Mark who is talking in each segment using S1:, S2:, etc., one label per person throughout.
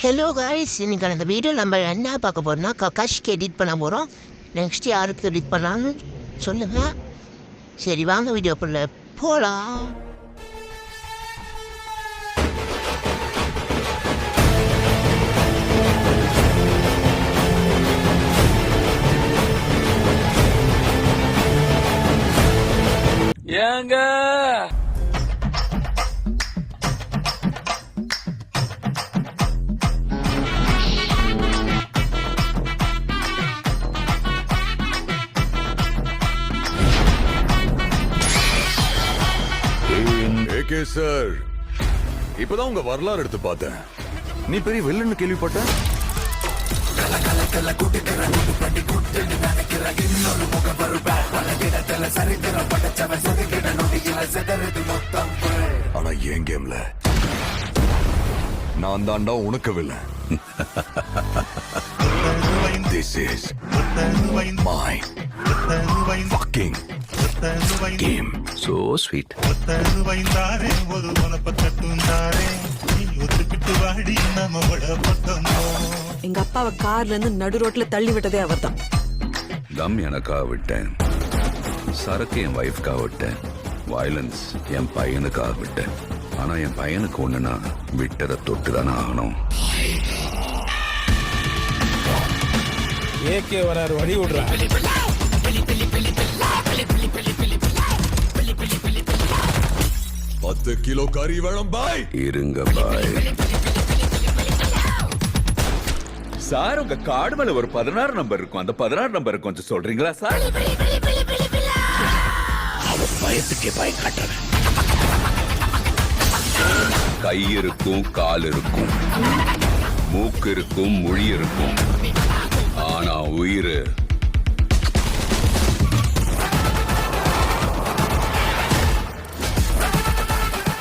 S1: Hello guys, இன்னைக்கு இந்த video நம்ம என்ன பார்க்க போறோம்னா கஷ்க்கு எடிட் பண்ண போகிறோம். நெக்ஸ்ட் யாருக்கு எடிட் பண்ணலான்னு சொல்லுங்கள். சரி வாங்க வீடியோக்குள்ள போகலாம்.
S2: ஏங்க
S3: ஏகே சார், இப்பதான் உங்க வரலாறு எடுத்து பார்த்தேன். நீ பெரிய வில்லன்னு கேள்விப்பட்ட. ஆனா என் கேம்ல நான் தாண்டா உனக்கு villain. This is my fucking game.
S2: so sweet.
S4: எங்க அப்பாவை கார்ல இருந்து நடு ரோட்ல தள்ளி விட்டதே அவர்தான்.
S2: கம் எனக்காக விட்டேன், சரக்கு என் வைஃப்காக விட்டேன், வயலன்ஸ் என் பையனுக்காக விட்டேன். ஆனா என் பையனுக்கு ஒண்ணுனா விட்டரை தொட்டு தானே ஆகணும்.
S5: ஏகே வராரு, வழி விடுறா.
S3: 10 கிலோ கறி வேணும் பாய்.
S2: இருங்க பாய். சார், உங்க கார்டு மேல ஒரு 16 நம்பர் இருக்கும். அந்த 16 நம்பர் கொஞ்சம் சொல்றீங்களா சார்? பயத்துக்கே பய காட்டுறேன். கை இருக்கும், கால் இருக்கும், மூக்கு இருக்கும், மொழி இருக்கும், ஆனா உயிர்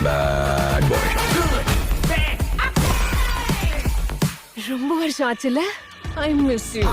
S2: பேட் பாய்.
S4: ரொம்ப வருஷம் ஆச்சுல. I miss you.